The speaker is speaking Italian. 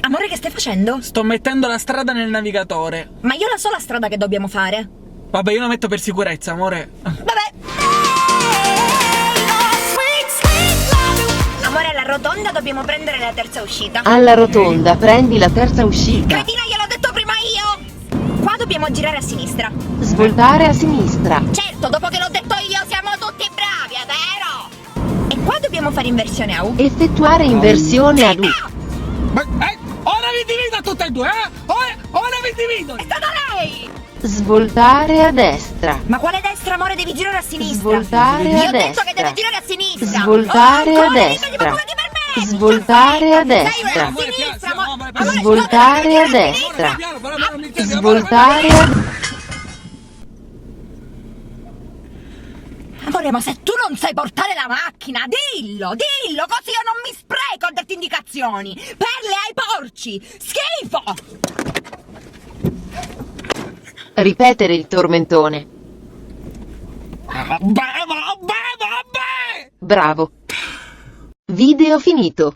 Amore, che stai facendo? Sto mettendo la strada nel navigatore. Ma io la so la strada che dobbiamo fare. Vabbè, io la metto per sicurezza, amore. Vabbè. Amore, alla rotonda dobbiamo prendere la terza uscita. Alla rotonda prendi la terza uscita. Cretina, gliel'ho detto prima io! Qua dobbiamo girare a sinistra. Svoltare a sinistra. Certo, dopo che l'ho detto io siamo tutti bravi, è vero? E qua dobbiamo fare inversione a U. Effettuare inversione ad U. Ma, ora vi divido tutte e due, Ora vi divido! È stata lei! Svoltare a destra. Ma quale destra, amore? Devi girare a sinistra. Svoltare Io a ho detto che destra. devi girare a sinistra. Svoltare Oh, a ancora, destra. ditemi come ti permetti? Svoltare a Sei destra. a sinistra, amore. Svoltare a destra. Svoltare a... Amore, ma se tu non sai portare la macchina, dillo, così io non mi spreco a darti indicazioni. Perle ai porci, schifo! Ripetere il tormentone. Vabbè! Bravo. Video finito.